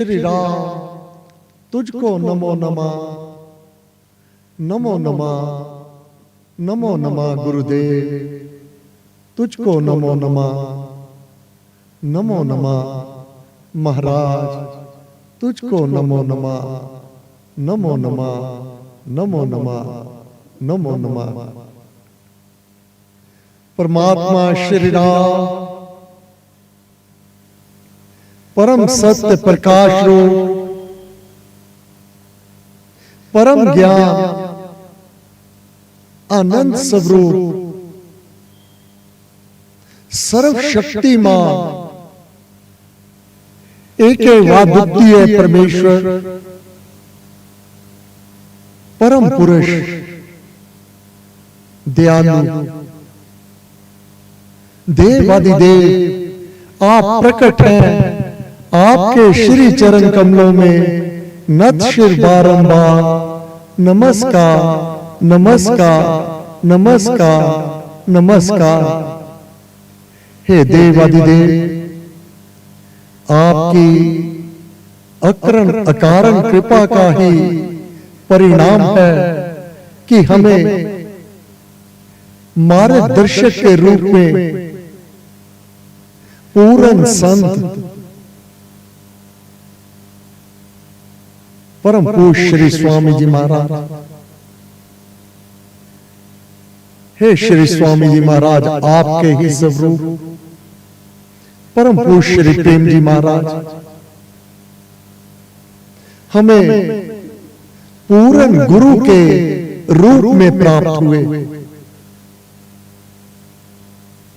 श्री राम तुझको नमो नमः, नमो नमः, नमो नमः गुरुदेव तुझको नमो नमः, नमो नमः महाराज तुझको नमो नमः, नमो नमः, नमो नमः, नमो नमः। परमात्मा श्री राम परम सत्य प्रकाश रूप, परम ज्ञान आनंद स्वरूप, सर्वशक्तिमान एक अद्वितीय परमेश्वर, परम पुरुष दयालु देवादिदेव आप प्रकट हैं। आपके श्री चरण कमलों में नत शिर बारंबार नमस्कार, नमस्कार, नमस्कार, नमस्कार। हे देवादिदेव, आपकी अकरण अकारण कृपा का ही परिणाम है कि हमें मार्गदर्शक के रूप में पूर्ण संत परम पूज्य श्री स्वामी जी महाराज, हे श्री स्वामी जी महाराज, आपके ही स्वरूप परम पूज्य श्री प्रेम जी महाराज हमें पूर्ण गुरु के रूप में प्राप्त हुए।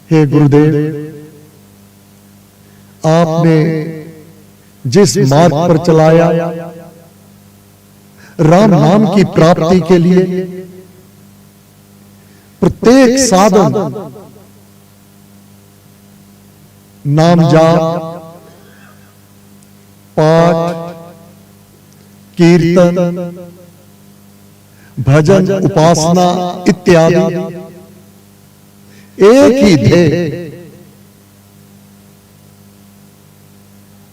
हे गुरुदेव, आपने जिस मार्ग पर चलाया राम नाम की प्राप्ति के लिए, प्रत्येक साधन नाम जाप, पाठ, कीर्तन, भजन, उपासना इत्यादि एक ही ध्येय,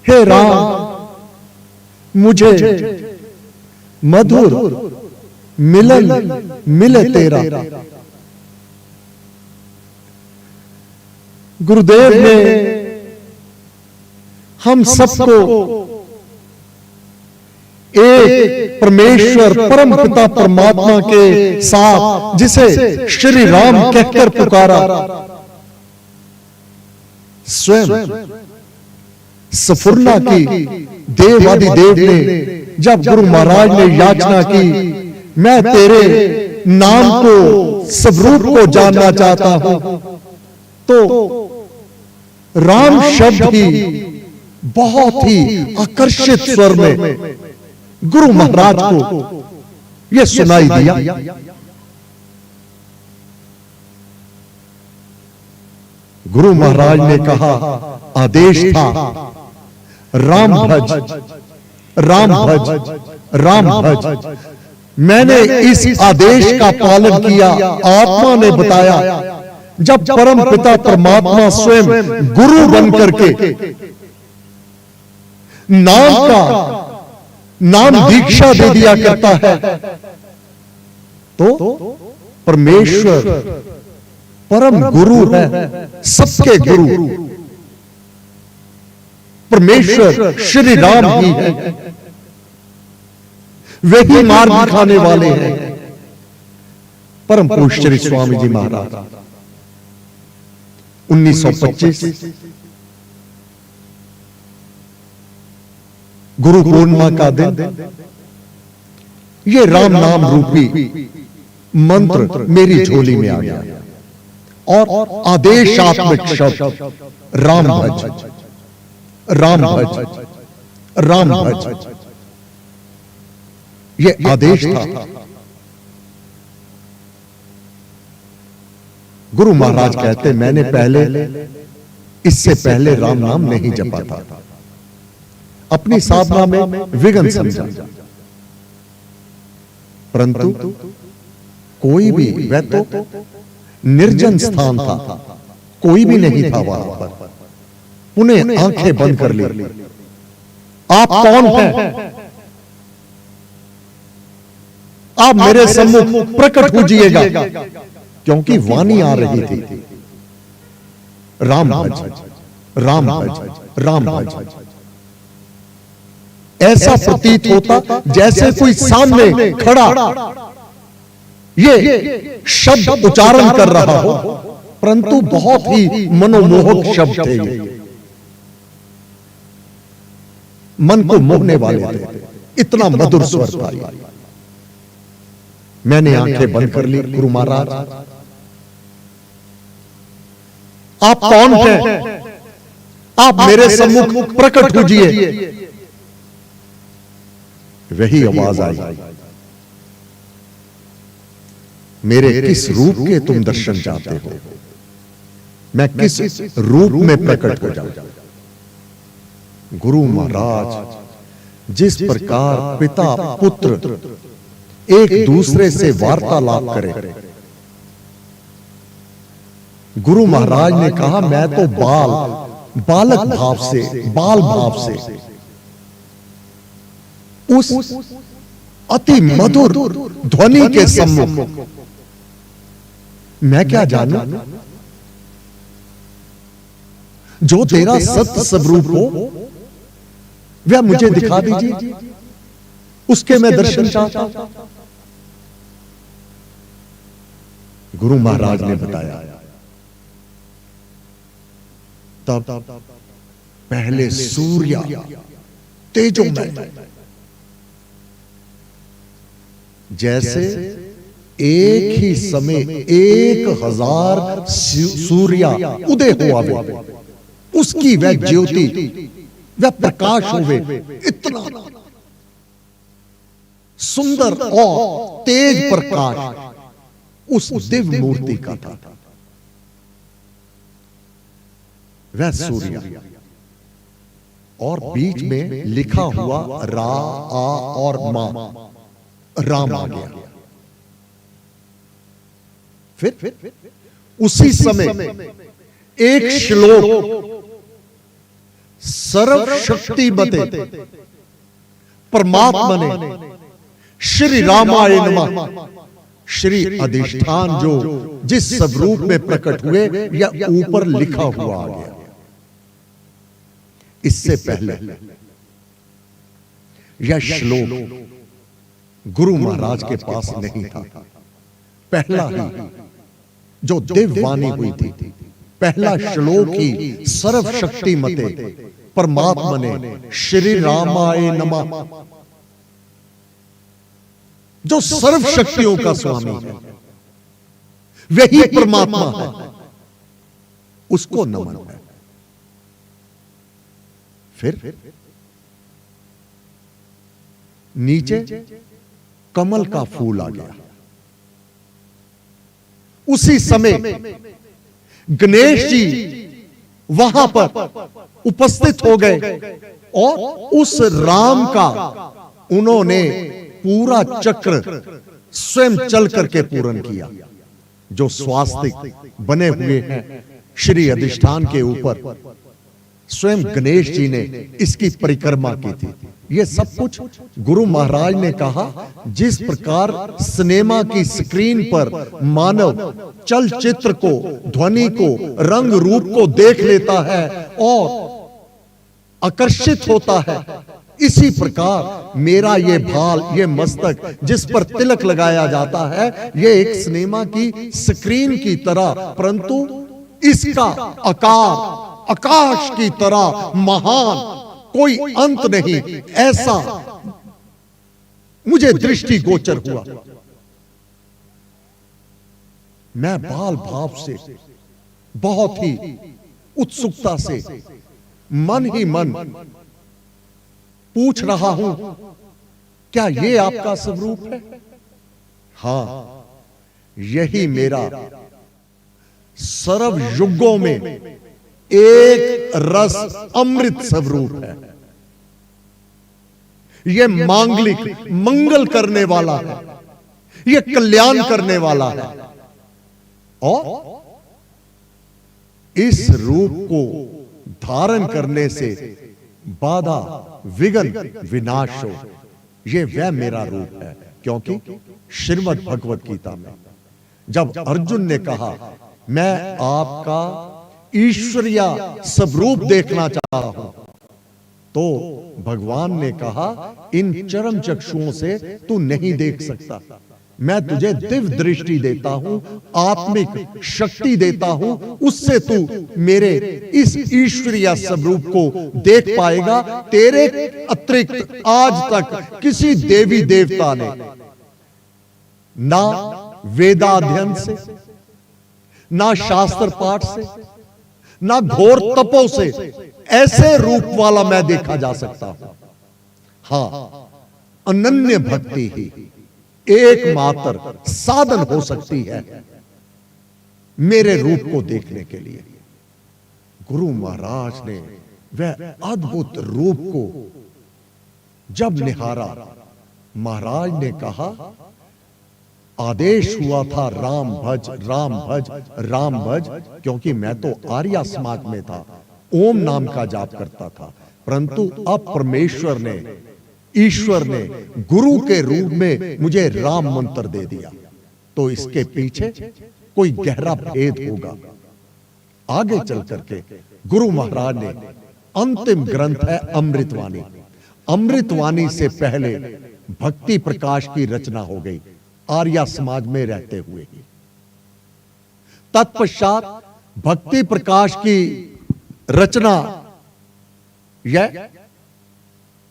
हे राम मुझे मधुर मिलन मिले तेरा। गुरुदेव ने हम सबको एक परमेश्वर परम पिता परमात्मा के साथ, जिसे श्री राम कहकर पुकारा, स्वयं सफुरना की। देवादिदेव ने जब गुरु महाराज ने याचना की, मैं तेरे नाम को स्वरूप को जानना चाहता हूं, तो राम शब्द ही बहुत ही आकर्षित स्वर में गुरु महाराज को यह सुनाई दिया। गुरु महाराज ने कहा, आदेश था राम भज, राम भज, राम भज। मैंने इस आदेश का पालन किया। आत्मा ने बताया, जब परम पिता परमात्मा स्वयं गुरु बनकर के नाम दीक्षा दे दिया करता है, तो परमेश्वर परम गुरु है, सबके गुरु परमेश्वर श्री राम ही है। वही मार्ग दिखाने वाले हैं परम पूज्य श्री स्वामी जी महाराज। 1925 गुरु पूर्णिमा का दिन, ये राम नाम रूपी मंत्र मेरी झोली में आ गया और आदेशात्मक शब्द राम भज, राम भज, राम भज, ये आदेश था। गुरु महाराज कहते, मैंने इससे पहले राम नाम नहीं जपा था, अपनी साधना में विघ्न समझा, परंतु कोई भी, वह तो निर्जन स्थान था, कोई भी नहीं था वहां पर। उन्हें आंखें बंद कर ली, आप कौन हैं? आप मेरे सम्मुख प्रकट होजिएगा, क्योंकि वाणी आ रही थी, राम भज, राम भज, राम भज। ऐसा प्रतीत होता जैसे कोई सामने खड़ा ये शब्द उच्चारण कर रहा हो, परंतु बहुत ही मनोमोहक शब्द थे ये, मन को मोहने वाले थे, इतना मधुर स्वर था ये। मैंने आंखें बंद कर ली। गुरु महाराज, आप कौन हैं? आप मेरे सम्मुख प्रकट होजिए। वही आवाज आई, मेरे किस रूप के तुम दर्शन चाहते हो? मैं किस रूप में प्रकट हो जाऊं? गुरु महाराज, जिस प्रकार पिता पुत्र एक दूसरे से वार्तालाप करें, गुरु महाराज ने कहा, मैं तो बालक भाव से, बाल भाव से उस अति मधुर ध्वनि के सम्मुख मैं क्या जानूं? जो तेरा सत्य स्वरूप हो वह मुझे दिखा दीजिए, उसके मैं दर्शन चाहता हूं। गुरु महाराज ने बताया, तब पहले सूर्य तेजोमय, जैसे एक ही समय 1000 सूर्य उदय हुआ वे, उसकी वह ज्योति, वह प्रकाश हुए, इतना सुंदर और तेज प्रकाश उस दिव्य मूर्ति का था। वह सूर्य, और बीच में लिखा हुआ रा, आ और मा, राम आ गया। फिर उसी समय एक श्लोक, सर्वशक्तिमते परमात्मा ने श्री रामाय नमः, श्री अधिष्ठान जो जिस स्वरूप में प्रकट हुए, यह ऊपर लिखा हुआ आ गया। इससे पहले यह श्लोक गुरु महाराज के पास नहीं था। पहला ही जो दिव्य वाणी हुई थी, पहला श्लोक ही सर्वशक्तिमते परमात्मा ने श्री रामाय नमः, जो सर्व शक्तियों का स्वामी है, वही परमात्मा है, उसको नमन है। फिर नीचे कमल का फूल आ गया। उसी समय गणेश जी वहां पर उपस्थित हो गए और उस राम का उन्होंने पूरा चक्र स्वयं चल करके पूर्ण किया। जो स्वास्तिक बने हुए हैं श्री अधिष्ठान के ऊपर, स्वयं गणेश जी ने इसकी परिक्रमा की थी। यह सब कुछ गुरु महाराज ने कहा, जिस प्रकार सिनेमा की स्क्रीन पर मानव चलचित्र को, ध्वनि को, रंग रूप को देख लेता है और आकर्षित होता है, इसी प्रकार मेरा ये भाल, ये मस्तक जिस पर तिलक लगाया जाता है, ये एक सिनेमा की स्क्रीन की तरह, परंतु इसका आकार आकाश की तरह महान, कोई अंत नहीं, ऐसा मुझे दृष्टि गोचर हुआ। मैं बाल भाव से, बहुत ही उत्सुकता से, मन ही मन पूछ रहा हूं, क्या ये आपका स्वरूप है? हां, यही मेरा सर्व युगों में एक रस अमृत स्वरूप है। यह मांगलिक, मंगल करने वाला है, यह कल्याण करने वाला है, और इस रूप को धारण करने से बाधा विघ्न विनाश हो। ये वह मेरा रूप है। क्योंकि श्रीमद् भगवत गीता में जब अर्जुन ने कहा मैं आपका ईश्वरीय स्वरूप देखना चाह रहा हूं, तो भगवान ने कहा इन चरम चक्षुओं से तू नहीं देख सकता। मैं तुझे दिव्य दृष्टि देता हूं, आत्मिक शक्ति देता हूं, उससे तू मेरे इस ईश्वरीय स्वरूप को देख पाएगा। तेरे अतिरिक्त आज तक किसी देवी देवता ने ना वेदाध्ययन से, ना शास्त्र पाठ से, ना घोर तपों से ऐसे रूप वाला मैं देखा जा सकता हूं। हां, अनन्य भक्ति ही एकमात्र साधन हो सकती है मेरे रूप को देखने के लिए। गुरु महाराज ने वह अद्भुत रूप को जब निहारा, महाराज ने कहा आदेश हुआ था राम भज राम भज राम भज, क्योंकि मैं तो आर्य समाज में था, ओम नाम का जाप करता था। परंतु अब परमेश्वर ने, ईश्वर ने गुरु के रूप में मुझे राम मंत्र दे दिया, तो इसके पीछे कोई गहरा भेद होगा। आगे चल करके गुरु महाराज ने अंतिम ग्रंथ है अमृतवाणी। अमृतवाणी से पहले भक्ति प्रकाश की रचना हो गई आर्य समाज में रहते हुए ही। तत्पश्चात भक्ति प्रकाश की रचना यह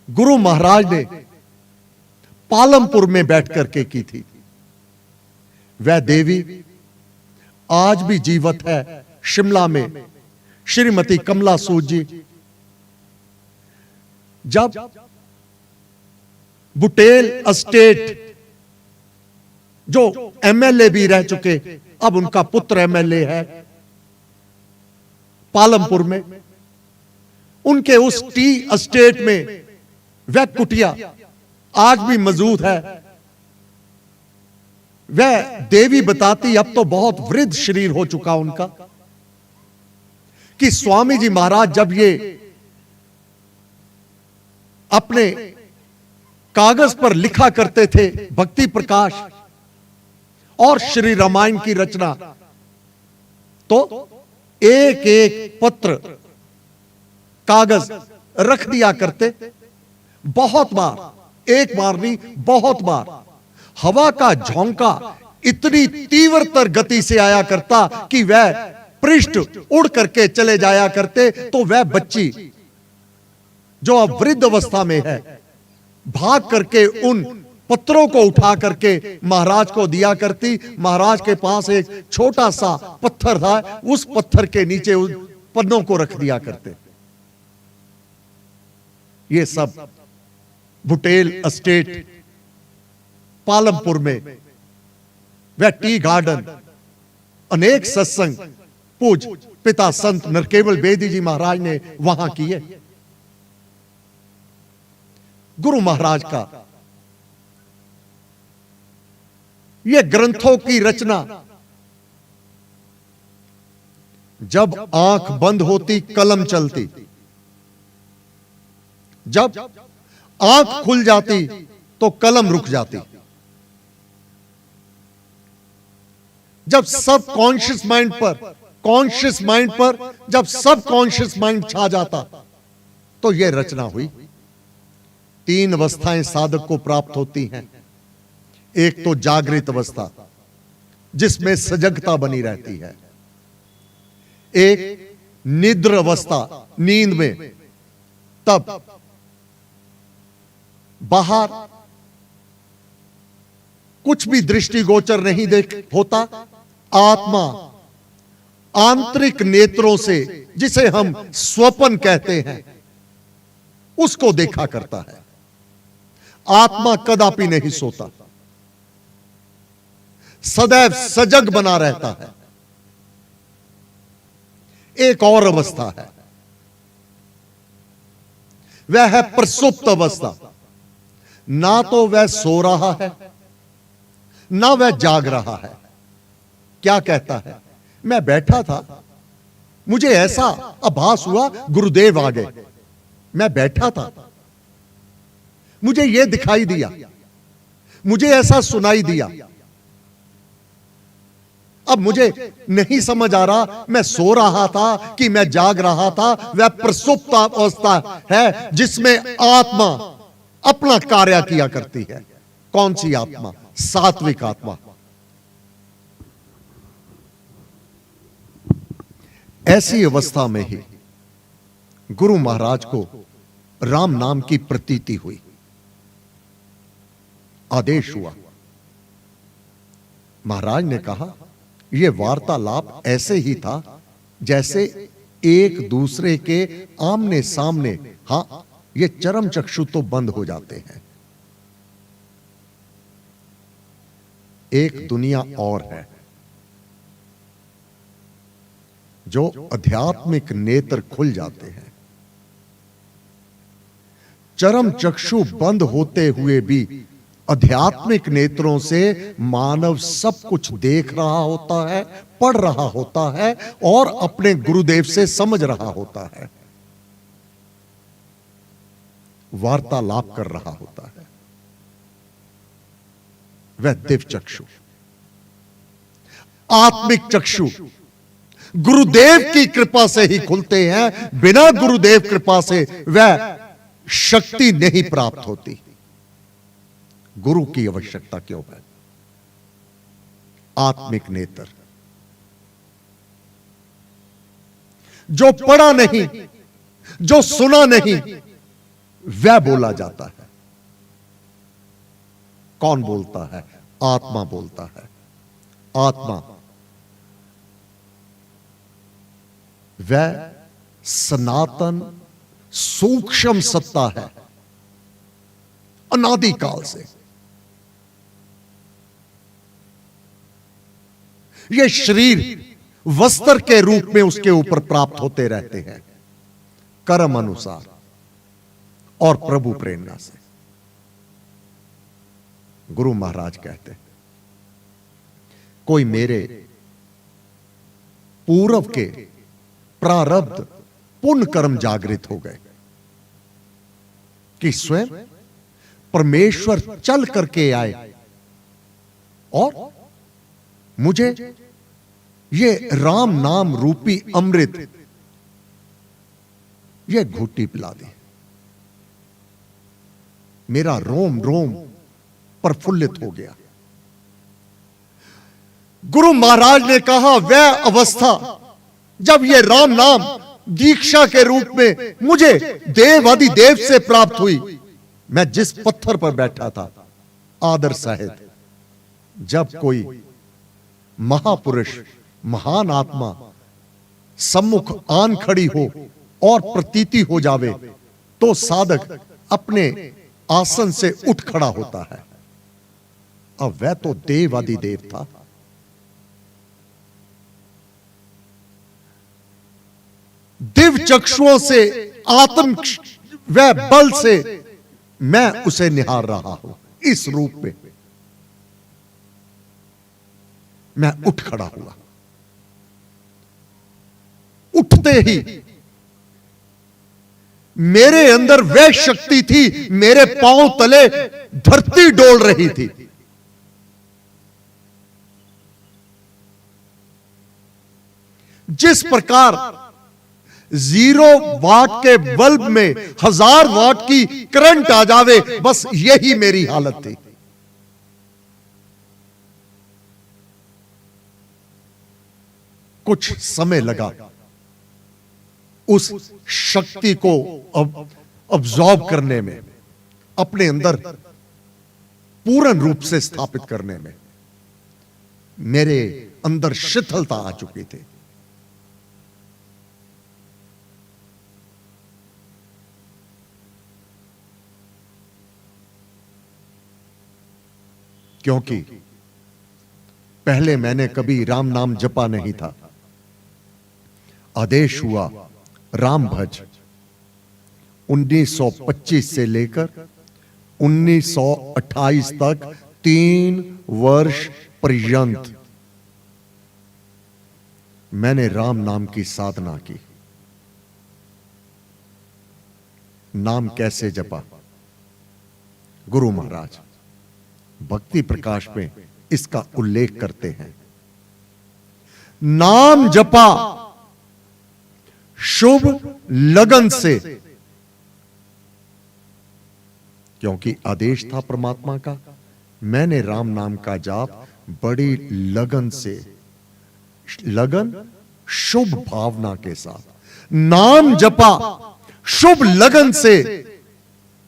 गुरु महाराज ने पालमपुर में बैठ करके की थी। वह देवी आज भी जीवित है शिमला में, श्रीमती कमला सूद जी। जब बुटेल एस्टेट जो एमएलए भी रह चुके, अब उनका पुत्र एमएलए है पालमपुर में, उनके उस टी एस्टेट में वह कुटिया आज भी मौजूद है। वह देवी बताती, अब तो बहुत वृद्ध शरीर हो चुका उनका, कि स्वामी जी महाराज जब ये अपने कागज पर लिखा करते थे भक्ति प्रकाश और श्री रामायण की रचना, तो एक एक पत्र कागज रख दिया करते। बहुत बार, एक बार नहीं बहुत बार हवा का झोंका इतनी तीव्रतर गति से आया करता कि वह पृष्ठ उड़ करके चले जाया करते, तो वह बच्ची जो अब वृद्ध अवस्था में है भाग करके उन पत्रों को उठा करके महाराज को दिया करती। महाराज के पास एक छोटा सा पत्थर था, उस पत्थर के नीचे उन पन्नों को रख दिया करते। ये सब बुटेल एस्टेट पालमपुर में, वह टी गार्डन, अनेक सत्संग पूज पिता संत नरकेवल बेदी जी महाराज ने वहां किए। गुरु महाराज का ये ग्रंथों की रचना, जब आंख बंद होती कलम चलती, जब आंख खुल जाती तो कलम रुक जाती। जब सब कॉन्शियस माइंड पर, कॉन्शियस माइंड पर जब सब कॉन्शियस माइंड छा जाता, तो यह रचना हुई। 3 अवस्थाएं साधक को प्राप्त होती हैं। एक तो जागृत अवस्था जिसमें सजगता बनी रहती है, एक निद्र अवस्था नींद में, तब बाहर कुछ भी दृष्टिगोचर नहीं देख होता। आत्मा आंतरिक नेत्रों से, जिसे हम स्वप्न कहते हैं, उसको देखा करता है। आत्मा कदापि नहीं सोता, सदैव सजग बना रहता है। एक और अवस्था है, वह है प्रसुप्त अवस्था। ना तो वह सो रहा है, ना वह जाग रहा है। क्या कहता है, मैं बैठा था, मुझे ऐसा आभास हुआ गुरुदेव आ गए। मैं बैठा था, मुझे यह दिखाई दिया, मुझे ऐसा सुनाई दिया। अब मुझे नहीं समझ आ रहा मैं सो रहा था कि मैं जाग रहा था। वह प्रसुप्त अवस्था है जिसमें आत्मा अपना कार्य किया करती है। कौन सी आत्मा? सात्विक आत्मा। ऐसी अवस्था में ही गुरु महाराज को राम नाम की प्रतीति हुई, आदेश हुआ। महाराज ने कहा यह वार्तालाप ऐसे ही था जैसे एक दूसरे के आमने सामने। हां, ये चरम चक्षु तो बंद हो जाते हैं। एक दुनिया और है जो आध्यात्मिक नेत्र खुल जाते हैं। चरम चक्षु बंद होते हुए भी आध्यात्मिक नेत्रों से मानव सब कुछ देख रहा होता है, पढ़ रहा होता है और अपने गुरुदेव से समझ रहा होता है, वार्तालाप कर रहा होता है। वह दिव्य चक्षु, आत्मिक चक्षु गुरुदेव की कृपा से ही खुलते हैं। बिना गुरुदेव कृपा से वह शक्ति नहीं प्राप्त होती। गुरु की आवश्यकता क्यों है? आत्मिक नेत्र। जो पढ़ा नहीं, जो सुना नहीं, वह बोला जाता है। कौन बोलता है? आत्मा बोलता है। आत्मा वह सनातन सूक्ष्म सत्ता है, अनादिकाल से। यह शरीर वस्त्र के रूप में उसके ऊपर प्राप्त होते रहते हैं, कर्म अनुसार और प्रभु प्रेरणा से। गुरु महाराज कहते हैं कोई मेरे पूर्व के प्रारब्ध पुण्य कर्म जागृत हो गए कि स्वयं परमेश्वर चल करके आए और मुझे ये राम नाम रूपी अमृत, ये घूटी पिला दी। मेरा रोम रोम प्रफुल्लित हो गया। गुरु महाराज ने कहा वह अवस्था जब ये राम नाम दीक्षा के रूप में मुझे देवाधिदेव से प्राप्त हुई। मैं जिस पत्थर पर बैठा था आदर सहित, जब कोई महापुरुष, महान आत्मा सम्मुख आन खड़ी हो और प्रतीति हो जावे तो साधक अपने आसन से उठ खड़ा होता है। अब वह तो देवाधिदेव था। दिव्य चक्षुओं से, आत्म वह बल से मैं उसे निहार रहा हूं। इस रूप में मैं उठ खड़ा हुआ। उठते ही मेरे अंदर वह शक्ति थी, मेरे पांव तले धरती डोल रही थी। जिस प्रकार 0 वाट के बल्ब में 1000 वाट की करंट आ जावे, बस यही मेरी हालत थी। कुछ समय लगा उस शक्ति को अब्सॉर्ब करने में, अपने अंदर पूर्ण रूप से स्थापित करने में। मेरे अंदर शिथिलता आ चुकी थी। क्योंकि पहले मैंने कभी राम नाम जपा नहीं था। आदेश हुआ राम भज। 1925 से लेकर 1928 तक 3 वर्ष पर्यंत मैंने राम नाम की साधना की। नाम कैसे जपा? गुरु महाराज भक्ति प्रकाश में इसका उल्लेख करते हैं। नाम जपा शुभ लगन से, क्योंकि आदेश था परमात्मा का, मैंने राम नाम का जाप बड़ी लगन से, लगन शुभ भावना के साथ नाम जपा शुभ लगन से।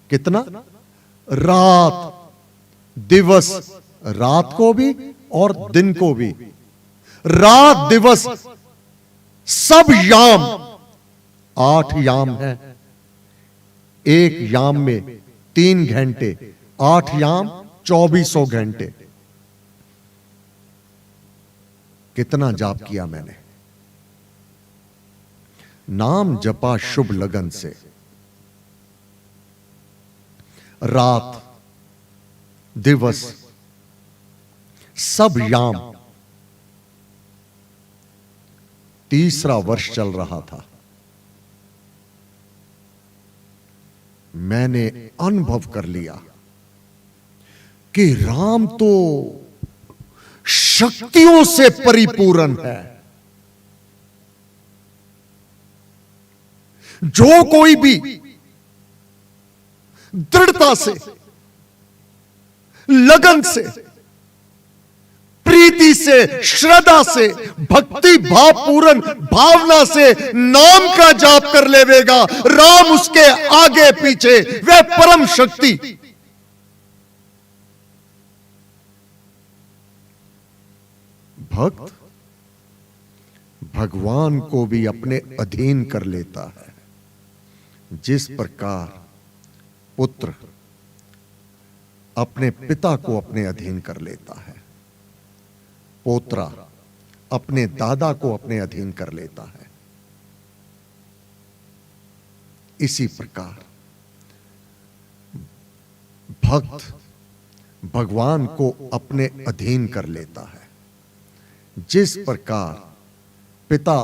कितना? रात दिवस, रात को भी और दिन को भी, रात दिवस सब याम, 8 याम है, एक याम में 3 घंटे, 8 याम 2400 घंटे। कितना जाप किया मैंने? नाम जपा शुभ लगन से, रात दिवस सब याम। 3रा वर्ष चल रहा था। मैंने अनुभव कर लिया कि राम तो शक्तियों से परिपूर्ण है। जो कोई भी दृढ़ता से, लगन से, प्रीति से, श्रद्धा से, भक्ति भाव पूर्ण भावना से नाम का जाप कर लेवेगा, राम उसके आगे पीछे, वह परम शक्ति। भक्त भगवान को भी अपने अधीन कर लेता है। जिस प्रकार पुत्र अपने पिता को अपने अधीन कर लेता है, पोत्रा अपने दादा को अपने अधीन कर लेता है, इसी प्रकार भक्त भगवान को अपने अधीन कर लेता है। जिस प्रकार पिता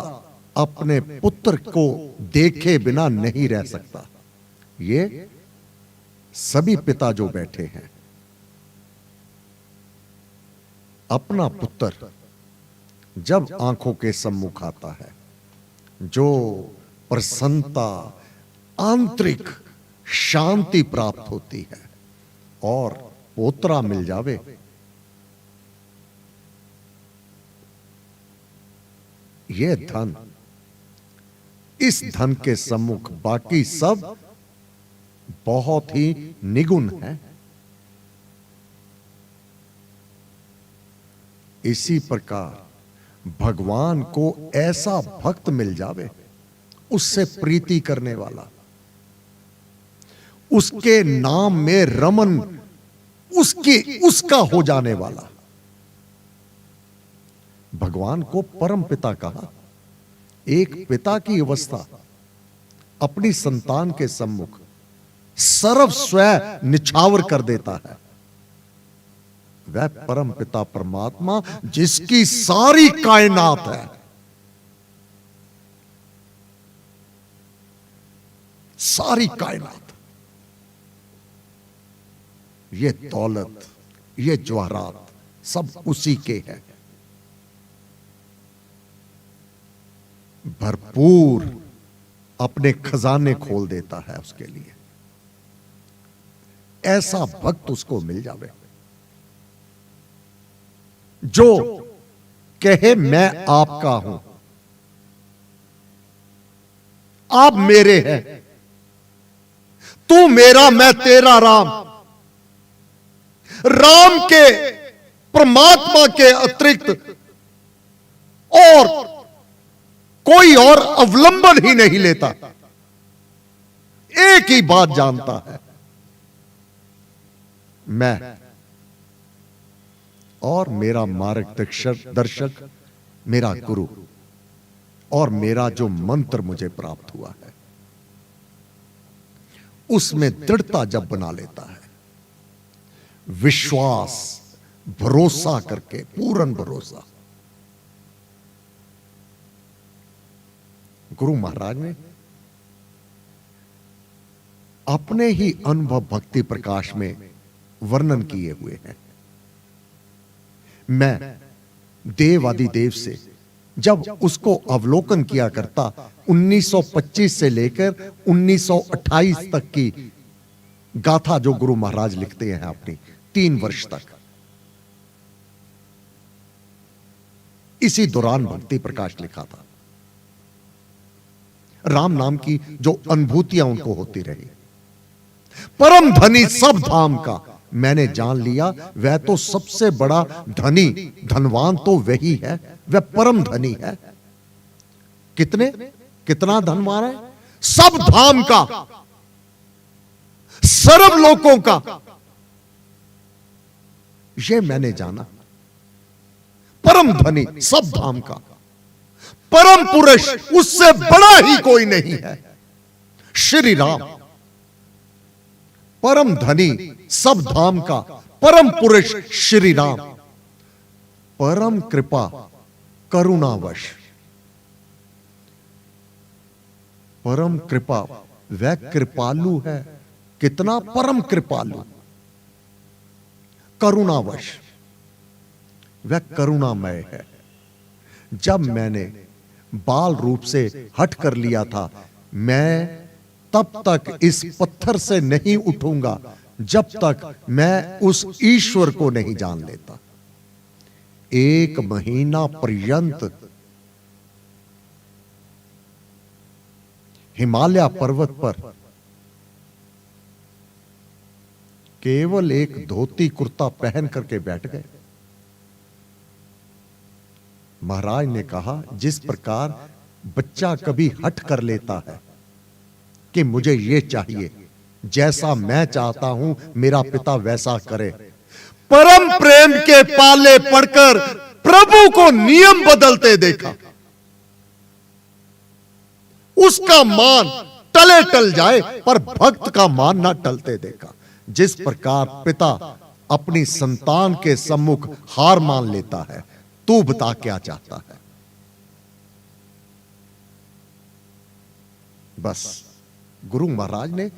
अपने पुत्र को देखे बिना नहीं रह सकता, ये सभी पिता जो बैठे हैं, अपना पुत्र जब आंखों के सम्मुख आता है, जो प्रसन्नता, आंतरिक शांति प्राप्त होती है, और पोतरा मिल जावे, यह धन, इस धन के सम्मुख बाकी सब बहुत ही निगुण है। इसी प्रकार भगवान को ऐसा भक्त मिल जावे, उससे प्रीति करने वाला, उसके नाम में रमन उसका हो जाने वाला। भगवान को परम पिता कहा। एक पिता की अवस्था अपनी संतान के सम्मुख सर्व स्वयं निछावर कर देता है। वह परम पिता परमात्मा जिसकी सारी कायनात है, सारी कायनात, ये दौलत, ये जवाहरात सब उसी के हैं। भरपूर अपने खजाने खोल देता है उसके लिए। ऐसा भक्त उसको मिल जावे जो कहे मैं आपका हूं, आप मेरे हैं, तू मेरा मैं तेरा। राम, राम के, परमात्मा के अतिरिक्त और कोई और अवलंबन ही नहीं लेता। एक ही बात जानता है, मैं और मेरा मार्गदर्शक, मेरा गुरु, और मेरा जो मंत्र मुझे प्राप्त हुआ है, उसमें दृढ़ता जब बना लेता है, विश्वास, भरोसा करके, पूर्ण भरोसा। गुरु महाराज ने अपने ही अनुभव भक्ति प्रकाश में वर्णन किए हुए हैं। मैं देवादिदेव से जब उसको अवलोकन किया करता 1925 से लेकर 1928 तक की गाथा जो गुरु महाराज लिखते हैं अपनी 3 वर्ष तक, इसी दौरान भक्ति प्रकाश लिखा था। राम नाम की जो अनुभूतियां उनको होती रही, परम धनी सब धाम का मैंने जान लिया, वह तो सबसे बड़ा धनी, धनवान तो वही है, वह परम धनी है। कितना धनवान है? सब धाम का, सर्व लोकों का, यह मैंने जाना। परम धनी सब धाम का, परम पुरुष उससे बड़ा ही कोई नहीं है, श्री राम। परम धनी सब धाम का, परम पुरुष श्री राम, परम कृपा करुणावश। परम कृपा, वह कृपालु है, कितना परम कृपालु। करुणावश, वह करुणामय है। जब मैंने बाल रूप से हट कर लिया था, मैं तब तक इस पत्थर से नहीं उठूंगा जब तक मैं उस ईश्वर को नहीं जान लेता। 1 महीना पर्यंत हिमालय पर्वत पर केवल एक धोती कुर्ता पहन करके बैठ गए। महाराज ने कहा, जिस प्रकार बच्चा कभी हठ कर लेता है कि मुझे ये चाहिए, जैसा मैं चाहता हूं मेरा पिता वैसा करे, परम प्रेम के पाले पड़कर प्रभु को नियम बदलते देखा। उसका मान टले टल जाए पर भक्त का मान ना टलते देखा। जिस प्रकार पिता अपनी संतान के सम्मुख हार मान लेता है, तू बता क्या चाहता है। बस गुरु महाराज ने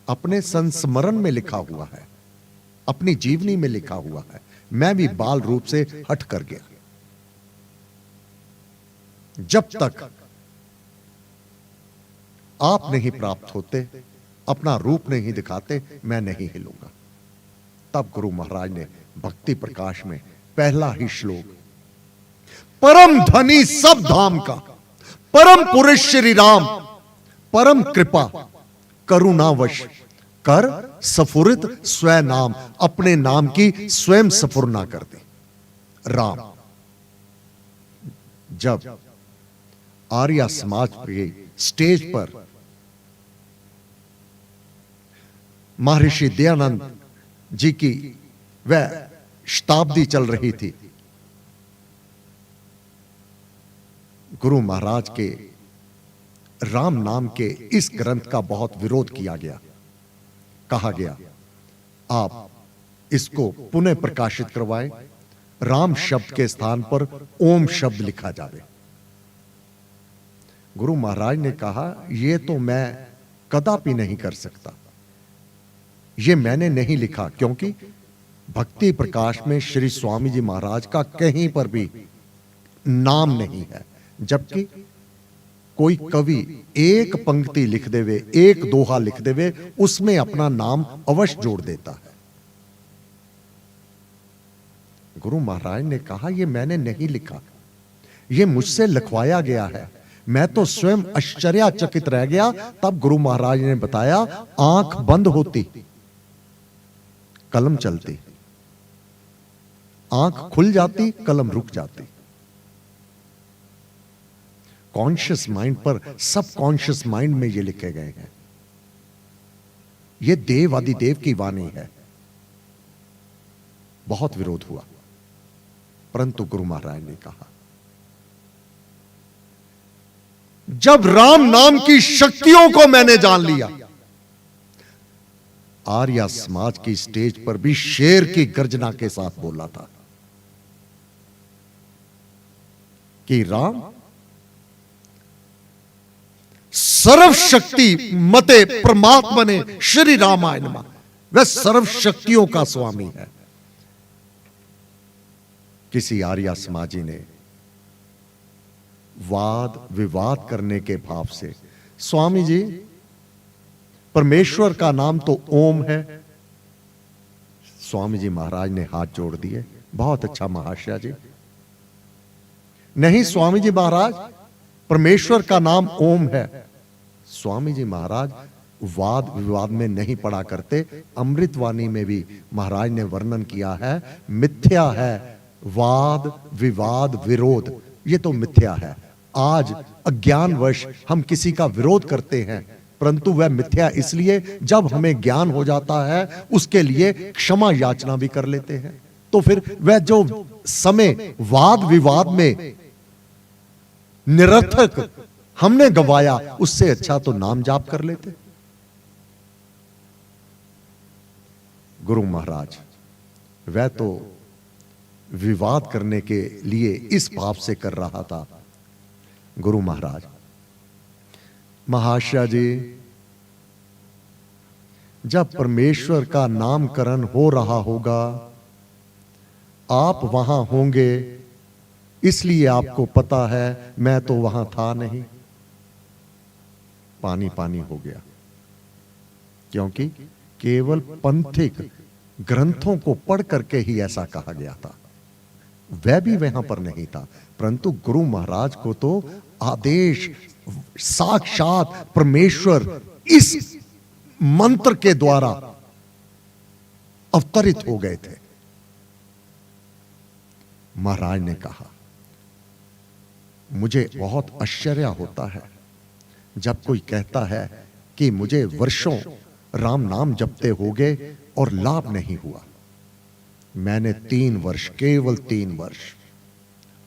अपने संस्मरण में लिखा हुआ है, अपनी जीवनी में लिखा हुआ है। मैं भी बाल रूप से हट कर गया। जब तक आप नहीं प्राप्त होते, अपना रूप नहीं दिखाते, मैं नहीं हिलूंगा। तब गुरु महाराज ने भक्ति प्रकाश में पहला ही श्लोक, परम धनी सब धाम का, परम पुरुष श्री राम, परम कृपा करुणावश कर सफुरित स्वयं नाम, अपने नाम की स्वयं सफुरना कर दी। राम। जब आर्य समाज के स्टेज पर महर्षि दयानंद जी की वह शताब्दी चल रही थी, गुरु महाराज के राम नाम के इस ग्रंथ का बहुत विरोध किया गया। कहा गया, आप इसको पुनः प्रकाशित करवाएं, राम शब्द के स्थान पर ओम शब्द लिखा जाए। गुरु महाराज ने कहा, यह तो मैं कदापि नहीं कर सकता, यह मैंने नहीं लिखा, क्योंकि भक्ति प्रकाश में श्री स्वामी जी महाराज का कहीं पर भी नाम नहीं है। जबकि कोई कवि एक पंक्ति लिख देवे, एक दोहा लिख देवे, उसमें अपना नाम अवश्य जोड़ देता है। गुरु महाराज ने कहा, यह मैंने नहीं लिखा, यह मुझसे लिखवाया गया है। मैं तो स्वयं आश्चर्यचकित रह गया। तब गुरु महाराज ने बताया, आंख बंद होती कलम चलती, आंख खुल जाती कलम रुक जाती। कॉन्शियस माइंड पर सब कॉन्शियस माइंड में ये लिखे गए हैं। ये देव आदिदेव की वाणी है। बहुत विरोध हुआ, परंतु गुरु महाराज ने कहा, जब राम नाम की शक्तियों को मैंने जान लिया, आर्य समाज की स्टेज पर भी शेर की गर्जना के साथ बोला था कि राम सर्वशक्ति मते परमात्मने श्री रामाय नमः। वह सर्व शक्तियों का स्वामी है। किसी आर्य समाजी ने वाद विवाद करने के भाव से, स्वामी जी परमेश्वर का नाम तो ओम है। स्वामी जी महाराज ने हाथ जोड़ दिए, बहुत अच्छा महाशय जी। नहीं स्वामी जी महाराज, परमेश्वर का नाम ओम है। स्वामी जी महाराज वाद विवाद में नहीं पड़ा करते। अमृतवाणी में भी महाराज ने वर्णन किया है, मिथ्या है वाद विवाद विरोध, ये तो मिथ्या है। आज अज्ञानवश हम किसी का विरोध करते हैं, परंतु वह मिथ्या इसलिए जब हमें ज्ञान हो जाता है उसके लिए क्षमा याचना भी कर लेते हैं। तो फिर वह जो समय वाद विवाद में निरर्थक हमने गवाया, उससे अच्छा तो नाम जाप कर लेते। गुरु महाराज वह तो विवाद करने के लिए इस भाव से कर रहा था। गुरु महाराज, महाशय जी, जब परमेश्वर का नामकरण हो रहा होगा आप वहां होंगे, इसलिए आपको पता है, मैं तो वहां था नहीं। पानी पानी हो गया, क्योंकि केवल पंथिक ग्रंथों को पढ़ करके ही ऐसा कहा गया था। वह भी वहां पर नहीं था, परंतु गुरु महाराज को तो आदेश साक्षात परमेश्वर इस मंत्र के द्वारा अवतरित हो गए थे। महाराज ने कहा, मुझे बहुत आश्चर्य होता है जब कोई कहता है कि मुझे वर्षों राम नाम जपते हो गए और लाभ नहीं हुआ। मैंने 3 वर्ष, केवल 3 वर्ष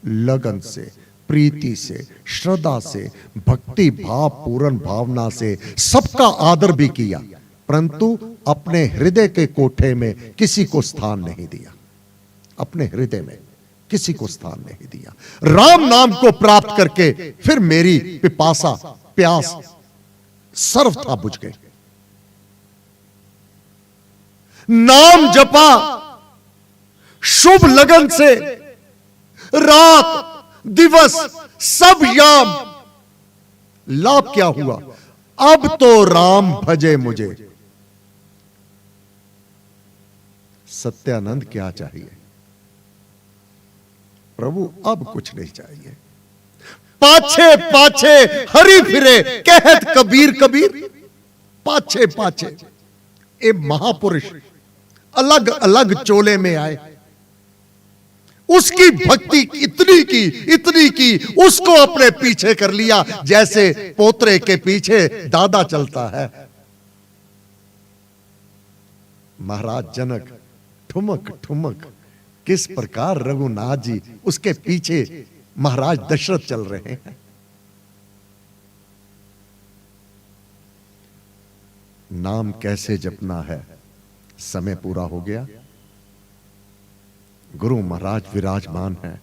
लगन से, प्रीति से, श्रद्धा से, भक्ति भाव पूर्ण भावना से सबका आदर भी किया, परंतु अपने हृदय के कोठे में किसी को स्थान नहीं दिया। अपने हृदय में किसी को स्थान नहीं दिया। राम नाम को प्राप्त करके फिर मेरी पिपासा, प्यास सर्वथा बुझ गई। नाम जपा शुभ लगन से, रात दिवस सब याम, लाभ क्या हुआ? अब तो राम भजे मुझे। सत्यानंद क्या चाहिए? प्रभु अब कुछ नहीं चाहिए। पाछे पाछे हरि फिरे कहत कबीर कबीर, पाछे पाछे ए महापुरुष अलग अलग चोले में आए। उसकी भक्ति इतनी की उसको अपने पीछे कर लिया, जैसे पोतरे के पीछे दादा चलता है। महाराज जनक ठुमक ठुमक किस प्रकार रघुनाथ जी उसके पीछे महाराज दशरथ चल रहे हैं। नाम कैसे जपना है, समय पूरा हो गया। गुरु महाराज विराजमान है।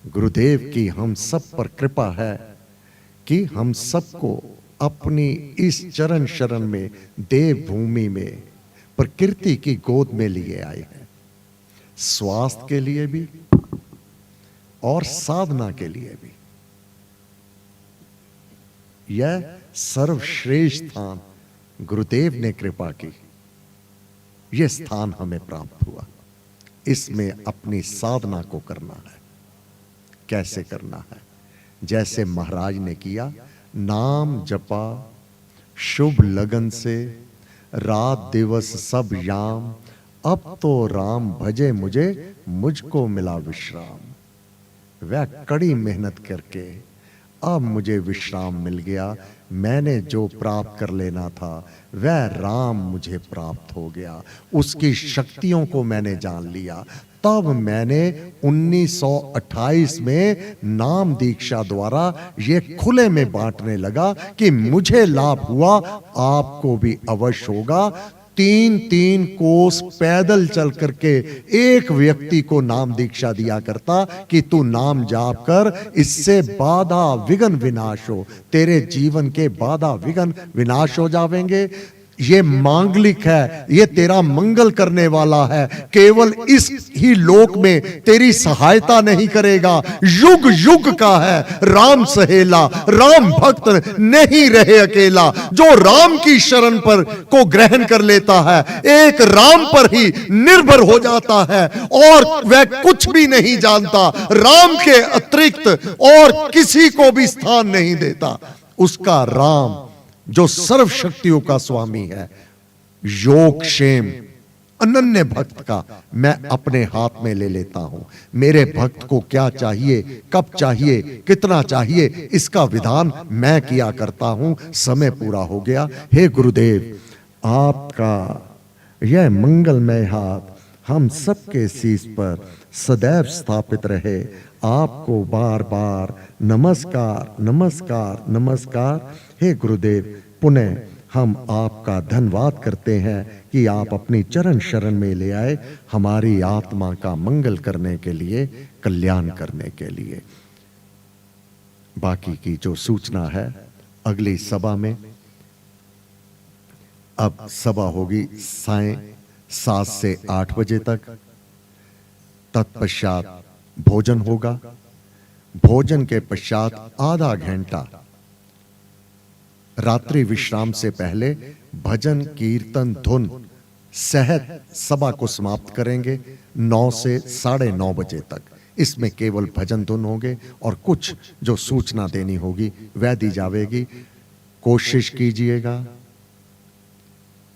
गुरुदेव की हम सब पर कृपा है कि हम सबको अपनी इस चरण शरण में, देव भूमि में, प्रकृति की गोद में लिए आए हैं। स्वास्थ्य के लिए भी और साधना के लिए भी। यह सर्वश्रेष्ठ स्थान गुरुदेव ने कृपा की, यह स्थान हमें प्राप्त हुआ। इसमें अपनी साधना को करना है। कैसे करना है? जैसे महाराज ने किया, नाम जपा शुभ लगन से, रात दिवस सब याम, अब तो राम भजे मुझे, मुझको मिला विश्राम। वह कड़ी मेहनत करके अब मुझे विश्राम मिल गया। मैंने जो प्राप्त कर लेना था वह राम मुझे प्राप्त हो गया। उसकी शक्तियों को मैंने जान लिया। तब मैंने 1928 में नाम दीक्षा द्वारा ये खुले में बांटने लगा कि मुझे लाभ हुआ, आपको भी अवश्य होगा। 3-3 कोस पैदल चल करके एक व्यक्ति को नाम दीक्षा दिया करता कि तू नाम जाप कर, इससे बाधा विघ्न विनाश हो, तेरे जीवन के बाधा विघ्न विनाश हो जावेंगे। ये मांगलिक है, ये तेरा मंगल करने वाला है, केवल इस ही लोक में तेरी सहायता नहीं करेगा, युग युग का है। राम सहेला, राम भक्त नहीं रहे अकेला। जो राम की शरण पर को ग्रहण कर लेता है, एक राम पर ही निर्भर हो जाता है और वह कुछ भी नहीं जानता, राम के अतिरिक्त और किसी को भी स्थान नहीं देता। उसका राम जो सर्व शक्तियों का स्वामी है, योग क्षेम अनन्य भक्त का मैं अपने हाथ में ले लेता हूं। मेरे भक्त को क्या चाहिए, कब चाहिए, कितना चाहिए, इसका विधान मैं किया करता हूं। समय पूरा हो गया। हे गुरुदेव, आपका यह मंगलमय हाथ हम सबके शीश पर सदैव स्थापित रहे। आपको बार बार नमस्कार, नमस्कार, नमस्कार। हे गुरुदेव, पुनः हम आपका धन्यवाद करते हैं कि आप अपनी चरण शरण में ले आए, हमारी आत्मा का मंगल करने के लिए, कल्याण करने के लिए। बाकी की जो सूचना है अगली सभा में। अब सभा होगी सायं 7 से 8 बजे तक। तत्पश्चात भोजन होगा। भोजन के पश्चात आधा घंटा रात्रि विश्राम से पहले भजन कीर्तन धुन सहित सभा को समाप्त करेंगे 9 से 9:30 बजे तक। इसमें केवल भजन धुन होंगे और कुछ जो सूचना देनी होगी वह दी जाएगी। कोशिश कीजिएगा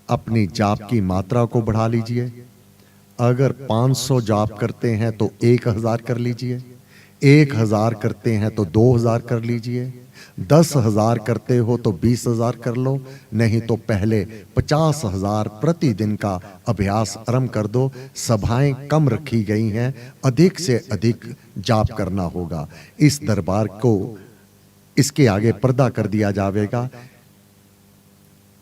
अपनी जाप की मात्रा को बढ़ा लीजिए। अगर 500 जाप करते हैं तो 1000 कर लीजिए, 1000 करते हैं तो 2000 कर लीजिए, 10,000 करते हो तो 20,000 कर लो, नहीं तो पहले 50,000 प्रतिदिन का अभ्यास आरंभ कर दो। सभाएं कम रखी गई हैं, अधिक से अधिक जाप करना होगा। इस दरबार को इसके आगे पर्दा कर दिया जाएगा।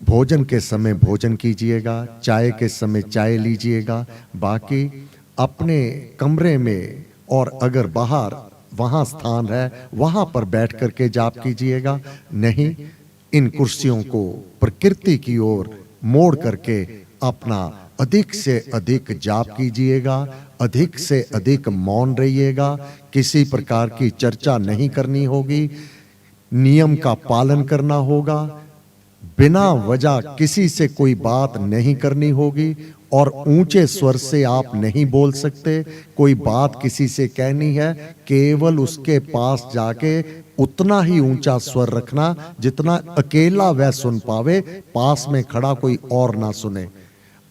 भोजन के समय भोजन कीजिएगा, चाय के समय चाय लीजिएगा। बाकी अपने कमरे में और अगर बाहर वहां स्थान है वहां पर बैठ करके जाप कीजिएगा। नहीं, इन कुर्सियों को प्रकृति की ओर मोड़ करके अपना अधिक से अधिक जाप कीजिएगा, अधिक से अधिक मौन रहिएगा। किसी प्रकार की चर्चा नहीं करनी होगी, नियम का पालन करना होगा। बिना वजह किसी से कोई बात नहीं करनी होगी और ऊंचे स्वर से आप नहीं बोल सकते। कोई बात किसी से कहनी है, केवल उसके पास जाके उतना ही ऊंचा स्वर रखना जितना अकेला वह सुन पावे, पास में खड़ा कोई और ना सुने।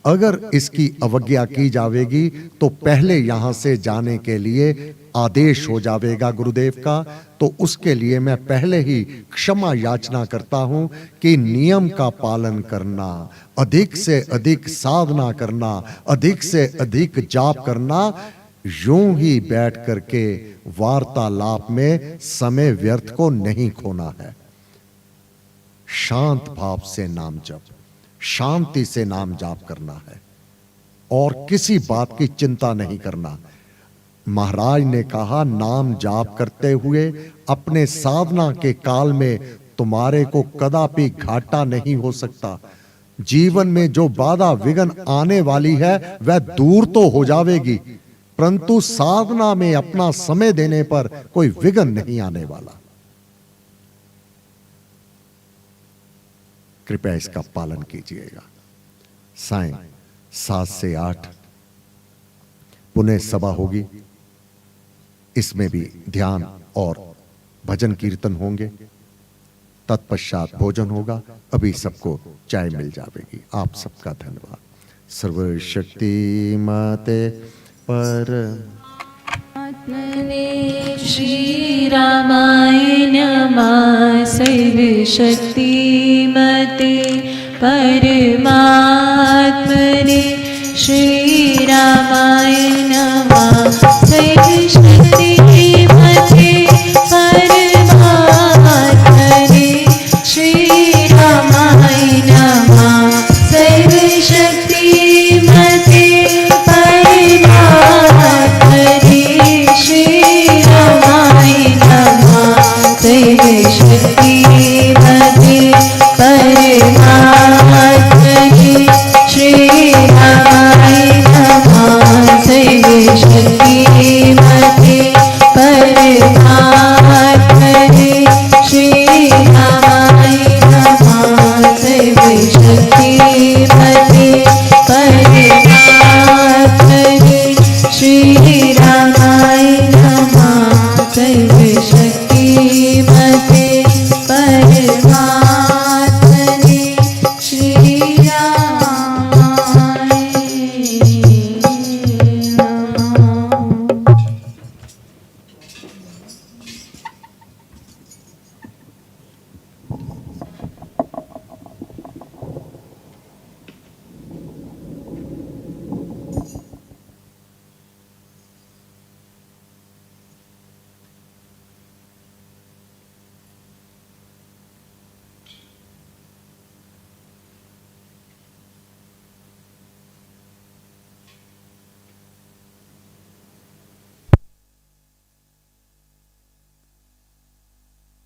अगर इसकी अवज्ञा की जाएगी तो पहले यहां से जाने के लिए आदेश हो जाएगा गुरुदेव का। तो उसके लिए मैं पहले ही क्षमा याचना करता हूं कि नियम का पालन करना, अधिक से अधिक साधना करना, अधिक से अधिक जाप करना, यूं ही बैठ करके वार्तालाप में समय व्यर्थ को नहीं खोना है। शांत भाव से नाम जप, शांति से नाम जाप करना है और किसी बात की चिंता नहीं करना। महाराज ने कहा, नाम जाप करते हुए अपने साधना के काल में तुम्हारे को कदापि घाटा नहीं हो सकता। जीवन में जो बाधा विघ्न आने वाली है वह दूर तो हो जाएगी, परंतु साधना में अपना समय देने पर कोई विघ्न नहीं आने वाला। कृपया इसका पालन कीजिएगा। सायं 7 से 8 पुनः सभा होगी। इसमें भी ध्यान और भजन कीर्तन होंगे। तत्पश्चात भोजन होगा। अभी सबको चाय मिल जाएगी। आप सबका धन्यवाद। सर्वशक्ति माते पर आत्मने श्री रामाय नमः। सर्वशक्ति मते परमात्मने